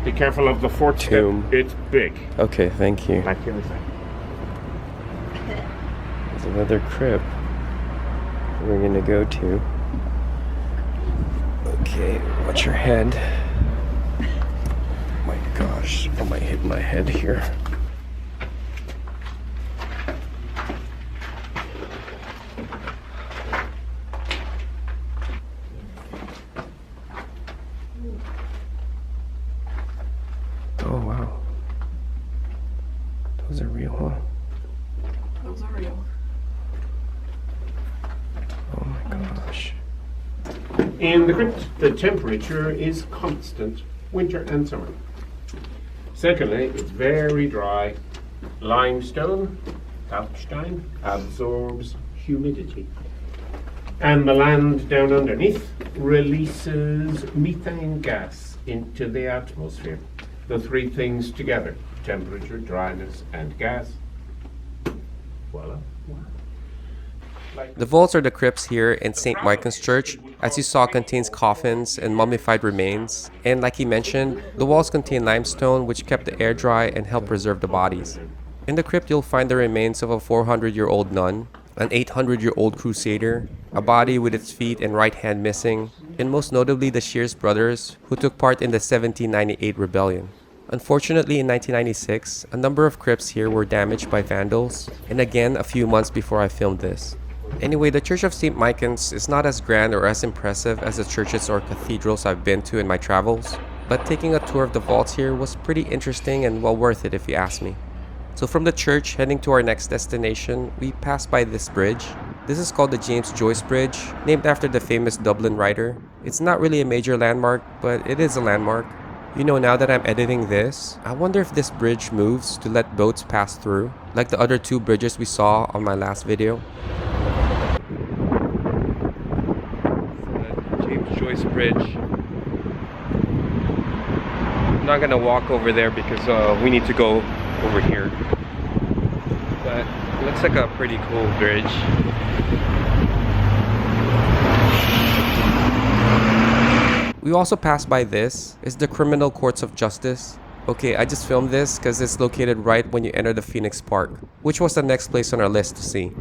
Be careful of the fourth tomb. step. It's big. Okay, thank you. Thank you, Lisa. There's another crypt we're gonna go to. Okay, watch your head. Oh my gosh, I might hit my head here. Oh wow. Those are real, huh? Those are real. Oh my gosh. In the crypt, the temperature is constant, winter and summer. Secondly, it's very dry. Limestone, Ashtown, absorbs humidity. And the land down underneath releases methane gas into the atmosphere. The three things together, temperature, dryness, and gas. Voila. The vaults or the crypts here in St. Michan's Church, as you saw, contains coffins and mummified remains. And like he mentioned, the walls contain limestone which kept the air dry and helped preserve the bodies. In the crypt, you'll find the remains of a 400-year-old nun, an 800-year-old crusader, a body with its feet and right hand missing, and most notably the Shears brothers, who took part in the 1798 rebellion. Unfortunately, in 1996, a number of crypts here were damaged by vandals, and again a few months before I filmed this. Anyway, the Church of St. Michan's is not as grand or as impressive as the churches or cathedrals I've been to in my travels, but taking a tour of the vaults here was pretty interesting and well worth it if you ask me. So from the church, heading to our next destination, we passed by this bridge. This is called the James Joyce Bridge, named after the famous Dublin writer. It's not really a major landmark, but it is a landmark. You know, now that I'm editing this, I wonder if this bridge moves to let boats pass through, like the other two bridges we saw on my last video. Joyce Bridge. I'm not gonna walk over there because we need to go over here. But it looks like a pretty cool bridge. We also passed by this. It's the Criminal Courts of Justice. Okay, I just filmed this because it's located right when you enter the Phoenix Park, which was the next place on our list to see.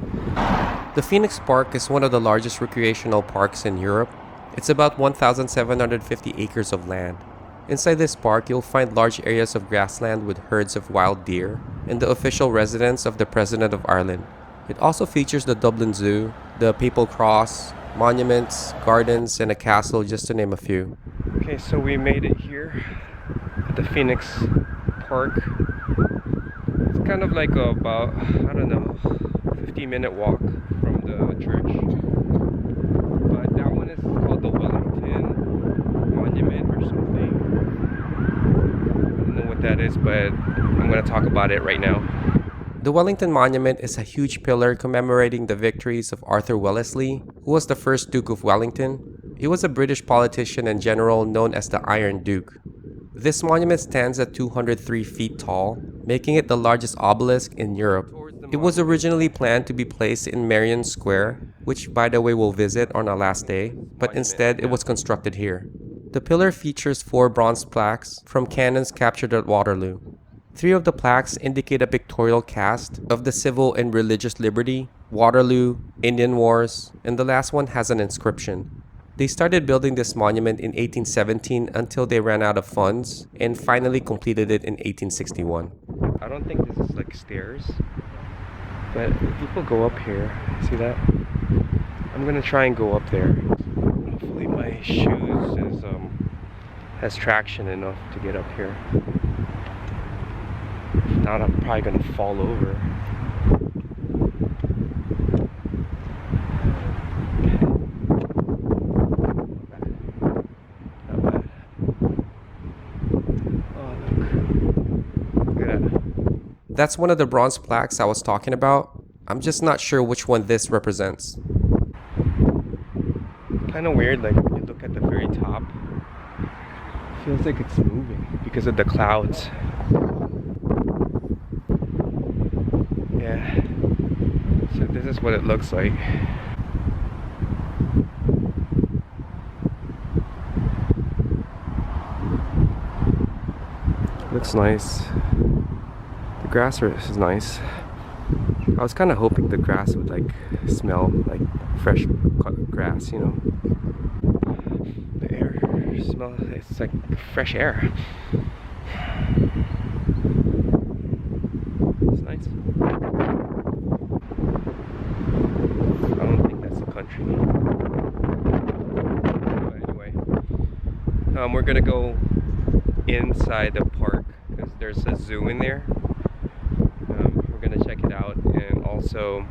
The Phoenix Park is one of the largest recreational parks in Europe. It's about 1,750 acres of land. Inside this park, you'll find large areas of grassland with herds of wild deer and the official residence of the President of Ireland. It also features the Dublin Zoo, the Papal Cross, monuments, gardens, and a castle, just to name a few. Okay, so we made it here at the Phoenix Park. It's kind of like about, I don't know, 15-minute walk from the church. But that one is called the Wellington Monument or something. I don't know what that is, but I'm going to talk about it right now. The Wellington Monument is a huge pillar commemorating the victories of Arthur Wellesley, who was the first Duke of Wellington. He was a British politician and general known as the Iron Duke. This monument stands at 203 feet tall, making it the largest obelisk in Europe. It was originally planned to be placed in Merrion Square, which by the way we'll visit on our last day, but instead it was constructed here. The pillar features 4 bronze plaques from cannons captured at Waterloo. 3 of the plaques indicate a pictorial cast of the civil and religious liberty, Waterloo, Indian Wars, and the last one has an inscription. They started building this monument in 1817 until they ran out of funds and finally completed it in 1861. I don't think this is like stairs, but people go up here. See that? I'm gonna try and go up there. Hopefully my shoes has traction enough to get up here. If not, I'm probably gonna fall over. Not bad. Oh, look. Look at that. That's one of the bronze plaques I was talking about. I'm just not sure which one this represents. Kind of weird, like when you look at the very top, it feels like it's moving because of the clouds. Yeah, so this is what it looks like. looks nice. The grass is nice. I was kind of hoping the grass would like smell like fresh cut grass, you know. The air smells, it's like fresh air. It's nice. I don't think that's the country. But anyway, we're gonna go inside the park because there's a zoo in there. We're gonna check it out, and also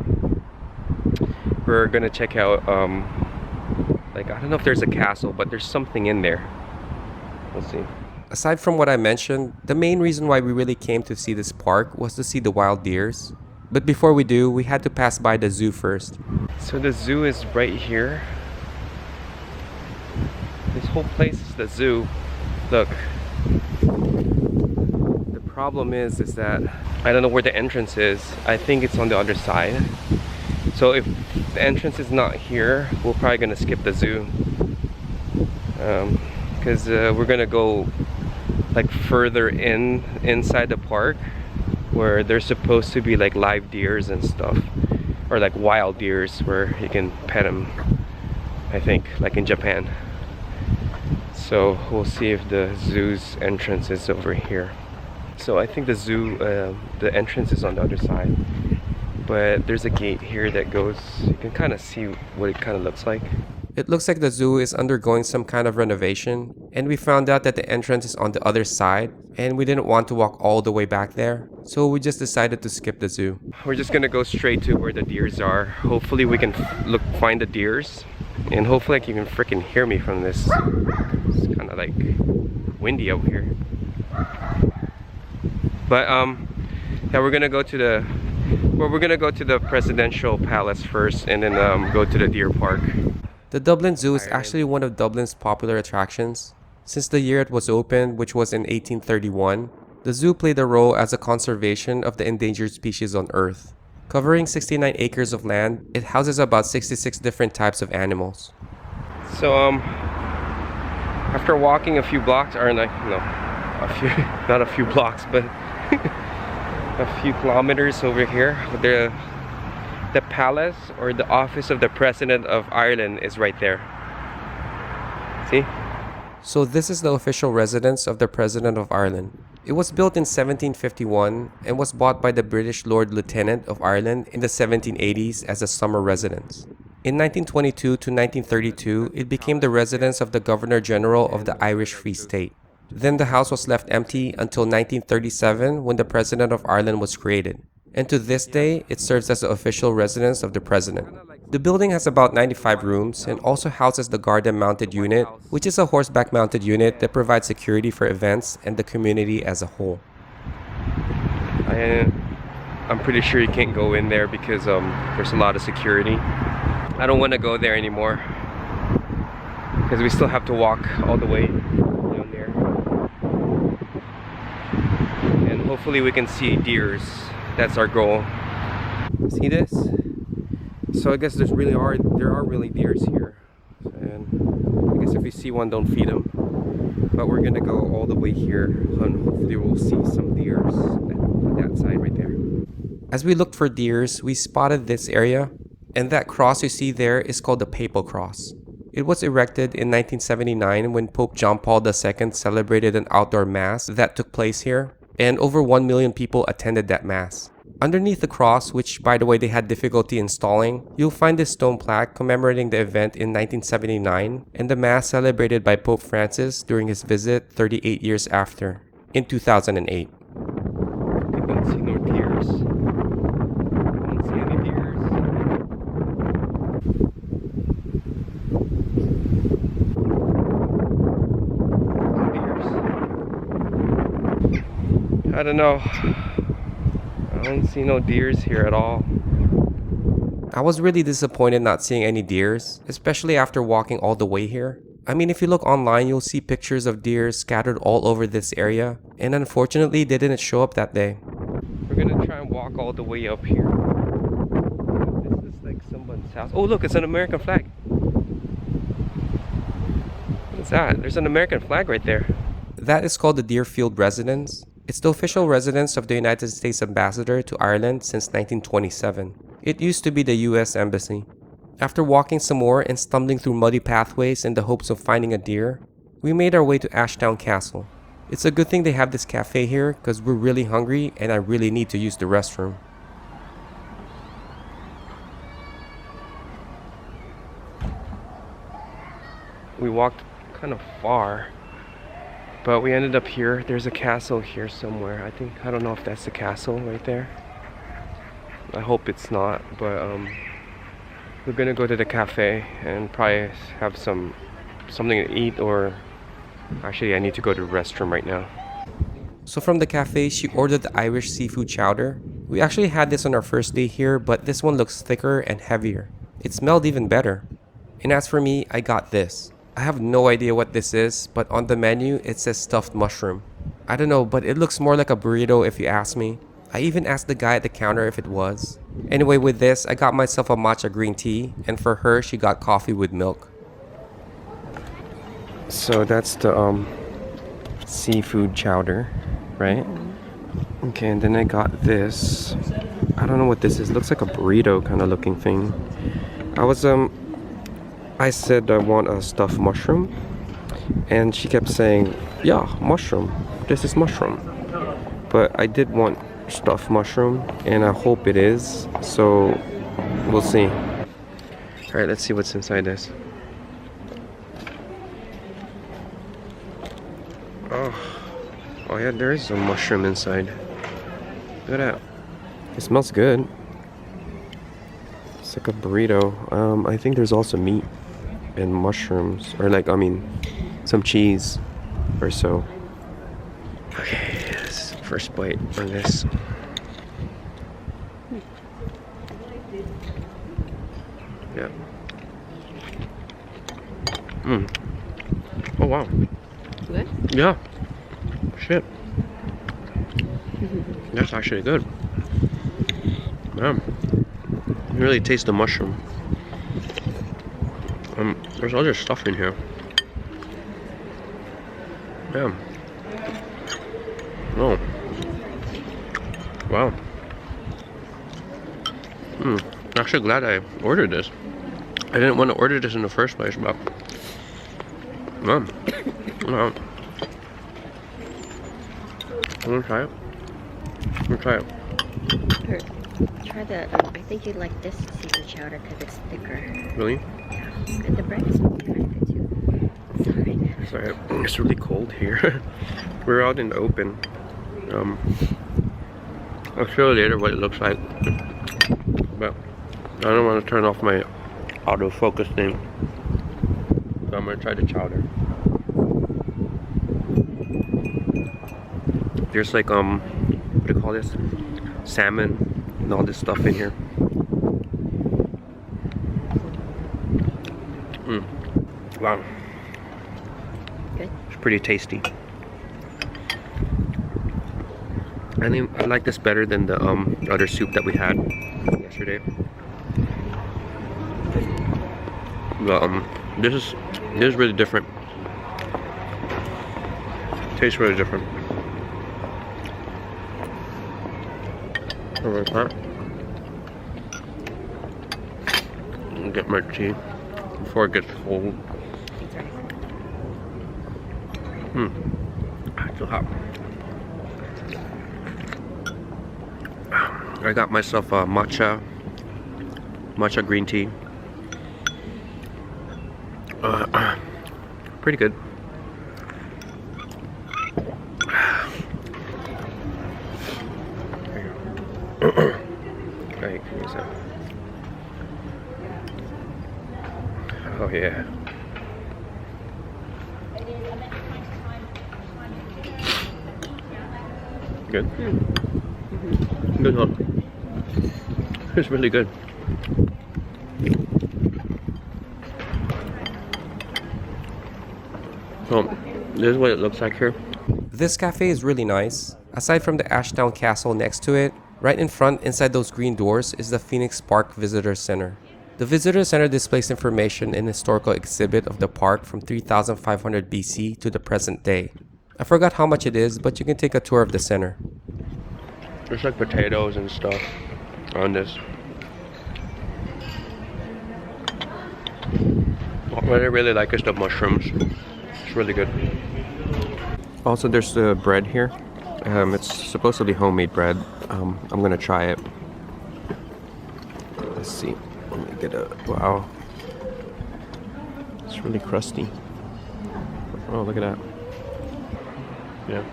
we're gonna check out like, I don't know if there's a castle, but there's something in there. We'll see. Aside from what I mentioned, the main reason why we really came to see this park was to see the wild deers. But before we do, we had to pass by the zoo first. So the zoo is right here. This whole place is the zoo. Look. The problem is that I don't know where the entrance is. I think it's on the other side. So if the entrance is not here, we're probably gonna skip the zoo. Because we're gonna go like further inside the park where there's supposed to be like live deers and stuff, or like wild deers where you can pet them, I think, like in Japan. So we'll see if the zoo's entrance is over here. So I think the zoo, the entrance is on the other side, but there's a gate here that goes, you can kind of see what it kind of looks like. It looks like the zoo is undergoing some kind of renovation, and we found out that the entrance is on the other side, and we didn't want to walk all the way back there, so we just decided to skip the zoo. We're just gonna go straight to where the deers are. Hopefully we can find the deers, and hopefully you can freaking hear me from this. It's kind of like windy out here. But yeah, we're gonna go to the presidential palace first, and then go to the deer park. The Dublin Zoo is actually one of Dublin's popular attractions. Since the year it was opened, which was in 1831, the zoo played a role as a conservation of the endangered species on Earth. Covering 69 acres of land, it houses about 66 different types of animals. So after walking a few blocks, or like, no, a few, not a few blocks, but a few kilometers over here, the palace, or the office of the President of Ireland, is right there. See? So this is the official residence of the President of Ireland. It was built in 1751 and was bought by the British Lord Lieutenant of Ireland in the 1780s as a summer residence. In 1922 to 1932, it became the residence of the Governor General of the Irish Free State. Then the house was left empty until 1937, when the President of Ireland was created. And to this day, it serves as the official residence of the President. The building has about 95 rooms and also houses the Garda-mounted unit, which is a horseback-mounted unit that provides security for events and the community as a whole. I'm pretty sure you can't go in there because there's a lot of security. I don't want to go there anymore because we still have to walk all the way down there. And hopefully we can see deers. That's our goal. See this? So I guess there are really deers here, and I guess if we see one, don't feed them. But we're gonna go all the way here, and hopefully we'll see some deers on that side right there. As we looked for deers, we spotted this area, and that cross you see there is called the Papal Cross. It was erected in 1979 when Pope John Paul II celebrated an outdoor mass that took place here, and over 1 million people attended that mass. Underneath the cross, which by the way they had difficulty installing, you'll find this stone plaque commemorating the event in 1979 and the mass celebrated by Pope Francis during his visit 38 years after, in 2008. I don't see no deers. I don't see any deers. I don't know. I don't see no deers here at all. I was really disappointed not seeing any deers, especially after walking all the way here. I mean, if you look online, you'll see pictures of deer scattered all over this area, and unfortunately, they didn't show up that day. We're gonna try and walk all the way up here. This is like someone's house. Oh look, it's an American flag. What's that? There's an American flag right there. That is called the Deerfield Residence. It's the official residence of the United States Ambassador to Ireland since 1927. It used to be the US Embassy. After walking some more and stumbling through muddy pathways in the hopes of finding a deer, we made our way to Ashtown Castle. It's a good thing they have this cafe here because we're really hungry and I really need to use the restroom. We walked kind of far, but we ended up here. There's a castle here somewhere. I don't know if that's the castle right there. I hope it's not, but we're gonna go to the cafe and probably have something to eat, or actually I need to go to the restroom right now. So from the cafe, she ordered the Irish seafood chowder. We actually had this on our first day here, but this one looks thicker and heavier. It smelled even better. And as for me, I got this. I have no idea what this is, but on the menu, it says stuffed mushroom. I don't know, but it looks more like a burrito if you ask me. I even asked the guy at the counter if it was. Anyway, with this, I got myself a matcha green tea, and for her, she got coffee with milk. So that's the seafood chowder, right? Okay, and then I got this. I don't know what this is. It looks like a burrito kind of looking thing. I said I want a stuffed mushroom, and she kept saying, yeah, mushroom. This is mushroom. But I did want stuffed mushroom, and I hope it is, so we'll see. Alright, let's see what's inside this. Oh yeah, there is some mushroom inside. Look at that. It smells good. It's like a burrito. I think there's also meat and mushrooms, or some cheese or so. Okay, this first bite on this. Yeah. Oh wow. Good? Yeah. Shit. That's actually good. Man. You really taste the mushroom. There's other stuff in here. Yeah. Oh. Wow. I'm actually glad I ordered this. I didn't want to order this in the first place, but wow. Wow. Want to try it? We'll try it. Here, try the, I think you'd like this seafood chowder because it's thicker. Really? Yeah. And the bread is kind of good too. Sorry. Sorry, it's really cold here. We're out in the open. I'll show you later what it looks like. But I don't want to turn off my autofocus thing. So I'm going to try the chowder. There's like, what do you call this? Salmon and all this stuff in here. Wow. Good. It's pretty tasty. I think I like this better than the other soup that we had yesterday. But this is really different. Tastes really different. Like that. And get my tea before it gets cold. It's so hot. I got myself a matcha green tea. Pretty good. Right, use that. Oh yeah. Good. Good one. It's really good. So, this is what it looks like here. This cafe is really nice. Aside from the Ashtown Castle next to it, right in front inside those green doors is the Phoenix Park Visitor Center. The Visitor Center displays information and historical exhibit of the park from 3500 BC to the present day. I forgot how much it is, but you can take a tour of the center. There's like potatoes and stuff on this. What I really like is the mushrooms. It's really good. Also, there's the bread here. It's supposedly homemade bread. I'm gonna try it. Let's see. Let me get a... Wow. It's really crusty. Oh, look at that. Yeah.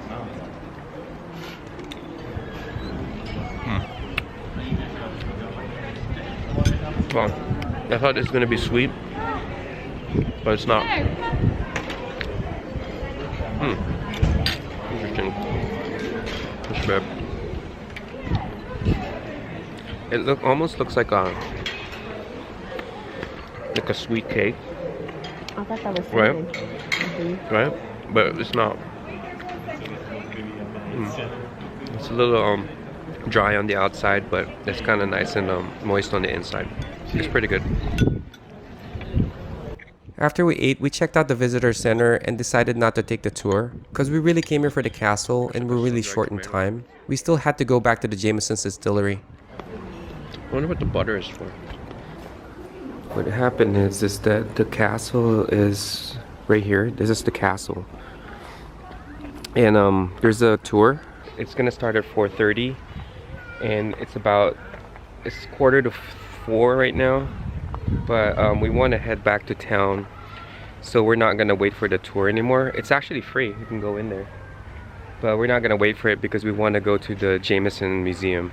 Well, I thought it was gonna be sweet, but it's not. Interesting. It's bad. It almost looks like a sweet cake. I thought that was Right. something. Right? But it's not. It's a little dry on the outside, but it's kind of nice and moist on the inside. It's pretty good. After we ate, we checked out the visitor center and decided not to take the tour because we really came here for the castle and we're really short in time. We still had to go back to the Jameson Distillery. I wonder what the butter is for. What happened is that the castle is right here. This is the castle. And there's a tour. It's gonna start at 4:30 and it's 3:45 right now. But we want to head back to town, so we're not gonna wait for the tour anymore. It's actually free, you can go in there, but we're not gonna wait for it because we want to go to the Jameson Museum.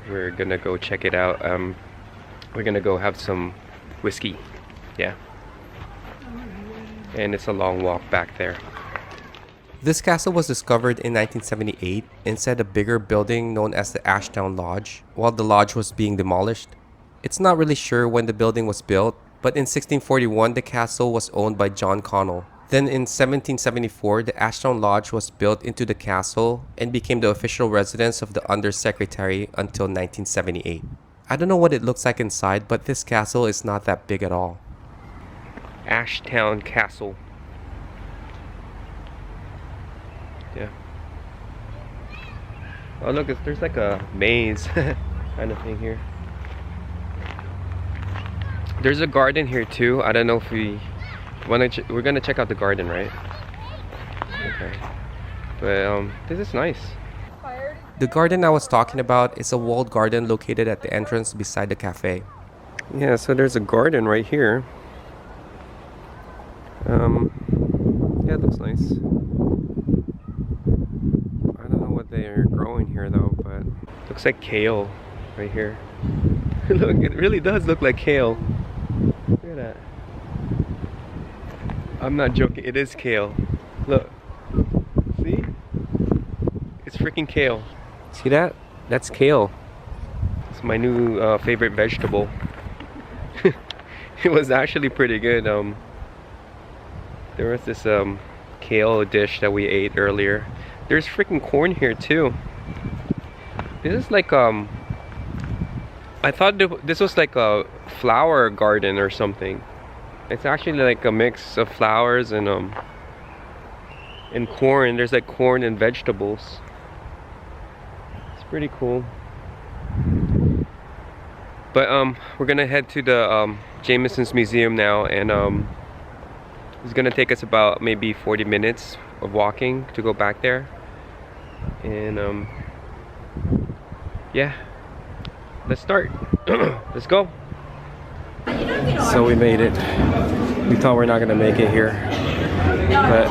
We're gonna go check it out. We're gonna go have some whiskey, yeah, and it's a long walk back there. This castle was discovered in 1978 inside a bigger building known as the Ashtown Lodge, while the lodge was being demolished. It's not really sure when the building was built, but in 1641 the castle was owned by John Connell. Then in 1774 the Ashtown Lodge was built into the castle and became the official residence of the Undersecretary until 1978. I don't know what it looks like inside, but this castle is not that big at all. Ashtown Castle. Yeah. Oh look, there's like a maze kind of thing here. There's a garden here too. I don't know if we want to. We're gonna check out the garden, right? Okay. But this is nice. The garden I was talking about is a walled garden located at the entrance beside the cafe. Yeah, so there's a garden right here. Yeah, it looks nice. I don't know what they are growing here though, but looks like kale right here. Look, it really does look like kale. Look at that. I'm not joking, it is kale. Look. See? It's freaking kale. See that? That's kale. It's my new favorite vegetable. It was actually pretty good. There was this kale dish that we ate earlier. There's freaking corn here too. This is like I thought this was like a flower garden or something. It's actually like a mix of flowers and corn. There's like corn and vegetables. It's pretty cool. But we're gonna head to the Jameson's Museum now, and it's gonna take us about maybe 40 minutes of walking to go back there. And yeah. Let's start. Let's go. So we made it. We thought we're not gonna make it here, but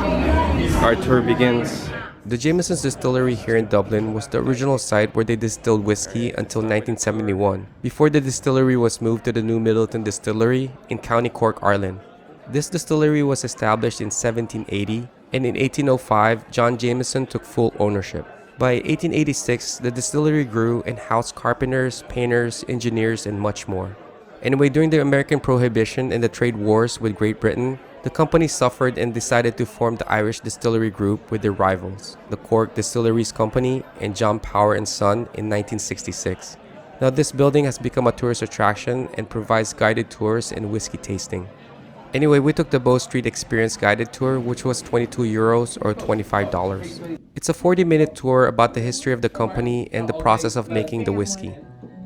our tour begins. The Jameson Distillery here in Dublin was the original site where they distilled whiskey until 1971, before the distillery was moved to the new Middleton Distillery in County Cork, Ireland. This distillery was established in 1780, and in 1805, John Jameson took full ownership. By 1886, the distillery grew and housed carpenters, painters, engineers, and much more. Anyway, during the American Prohibition and the trade wars with Great Britain, the company suffered and decided to form the Irish Distillery Group with their rivals, the Cork Distilleries Company and John Power and Son in 1966. Now this building has become a tourist attraction and provides guided tours and whiskey tasting. Anyway, we took the Bow Street Experience guided tour, which was 22 euros or $25. It's a 40-minute tour about the history of the company and the process of making the whiskey.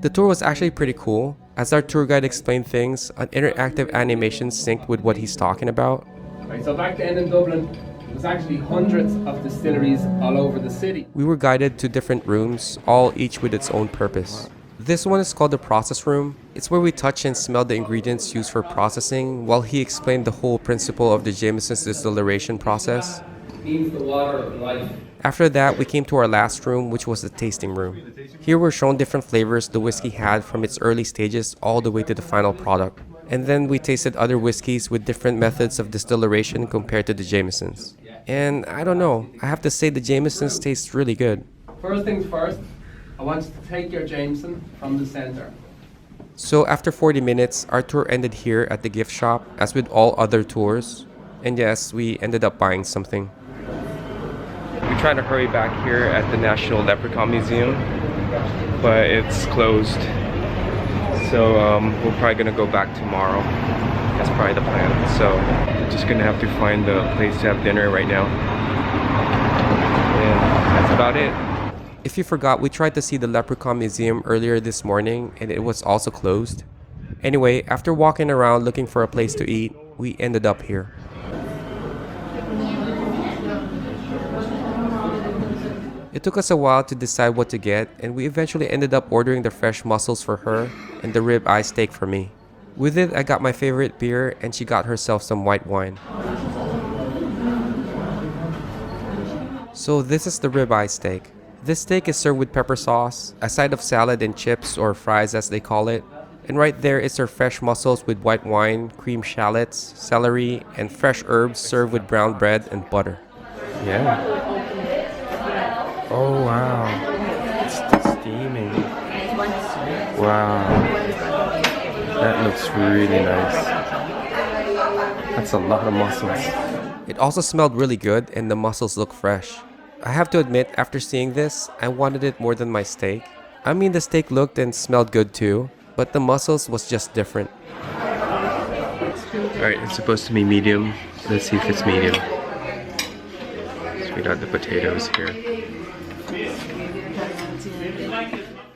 The tour was actually pretty cool. As our tour guide explained things, an interactive animation synced with what he's talking about. Right, so back then in Dublin, there's actually hundreds of distilleries all over the city. We were guided to different rooms, all each with its own purpose. This one is called the process room. It's where we touch and smell the ingredients used for processing, while he explained the whole principle of the Jameson's distillation process. Means the water of life. After that, we came to our last room, which was the tasting room. Here we're shown different flavors the whiskey had from its early stages all the way to the final product. And then we tasted other whiskeys with different methods of distillation compared to the Jamesons. And I don't know, I have to say the Jamesons taste really good. First things first, I want you to take your Jameson from the center. So after 40 minutes, our tour ended here at the gift shop, as with all other tours. And yes, we ended up buying something. We're trying to hurry back here at the National Leprechaun Museum, but it's closed. So we're probably gonna go back tomorrow. That's probably the plan. So we're just gonna have to find a place to have dinner right now. And that's about it. If you forgot, we tried to see the Leprechaun Museum earlier this morning and it was also closed. Anyway, after walking around looking for a place to eat, we ended up here. It took us a while to decide what to get, and we eventually ended up ordering the fresh mussels for her and the rib eye steak for me. With it, I got my favorite beer and she got herself some white wine. So this is the rib eye steak. This steak is served with pepper sauce, a side of salad and chips or fries as they call it. And right there is her fresh mussels with white wine, cream shallots, celery, and fresh herbs served with brown bread and butter. Yeah. Oh wow. It's steaming. Wow. That looks really nice. That's a lot of mussels. It also smelled really good and the mussels look fresh. I have to admit, after seeing this, I wanted it more than my steak. I mean, the steak looked and smelled good too, but the mussels was just different. Alright, it's supposed to be medium. Let's see if it's medium. So we got the potatoes here.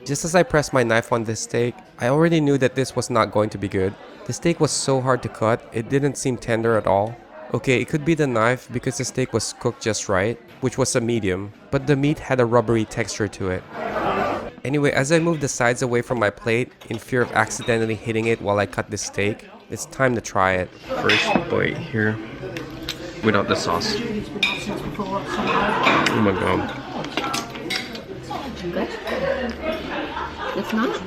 Just as I pressed my knife on this steak, I already knew that this was not going to be good. The steak was so hard to cut, it didn't seem tender at all. Okay, it could be the knife because the steak was cooked just right, which was a medium, but the meat had a rubbery texture to it. Anyway, as I moved the sides away from my plate, in fear of accidentally hitting it while I cut this steak, it's time to try it. First bite here, without the sauce. Oh my god. Good? It's not?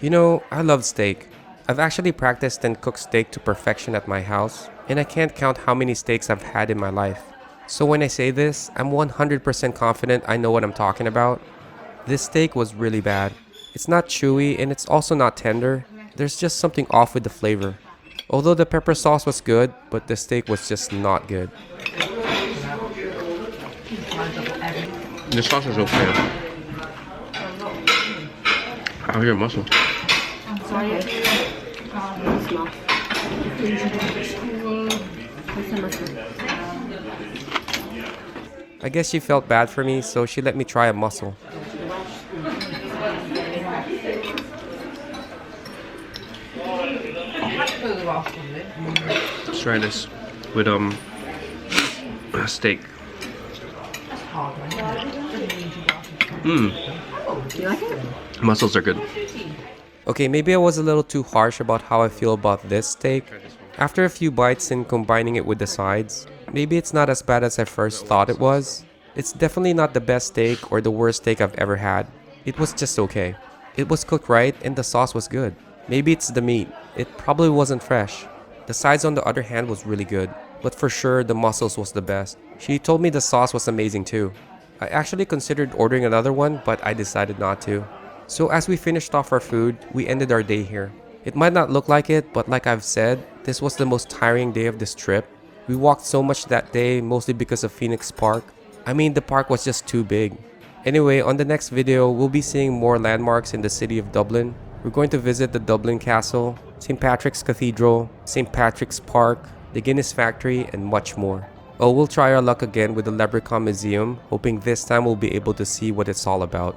You know, I love steak. I've actually practiced and cooked steak to perfection at my house, and I can't count how many steaks I've had in my life. So when I say this, I'm 100% confident I know what I'm talking about. This steak was really bad. It's not chewy and it's also not tender. There's just something off with the flavor. Although the pepper sauce was good, but the steak was just not good. The sauce is okay. I hear mussel. Sorry. Small. What's the mussel? I guess she felt bad for me, so she let me try a mussel. Let's try this with steak. You like it? Mussels are good. Okay, maybe I was a little too harsh about how I feel about this steak. After a few bites and combining it with the sides, maybe it's not as bad as I first thought it was. It's definitely not the best steak or the worst steak I've ever had. It was just okay. It was cooked right and the sauce was good. Maybe it's the meat. It probably wasn't fresh. The sides on the other hand was really good, but for sure the mussels was the best. She told me the sauce was amazing too. I actually considered ordering another one, but I decided not to. So as we finished off our food, we ended our day here. It might not look like it, but like I've said, this was the most tiring day of this trip. We walked so much that day, mostly because of Phoenix Park. I mean, the park was just too big. Anyway, on the next video, we'll be seeing more landmarks in the city of Dublin. We're going to visit the Dublin Castle, St. Patrick's Cathedral, St. Patrick's Park, the Guinness Factory, and much more. Oh, we'll try our luck again with the Leprechaun Museum, hoping this time we'll be able to see what it's all about.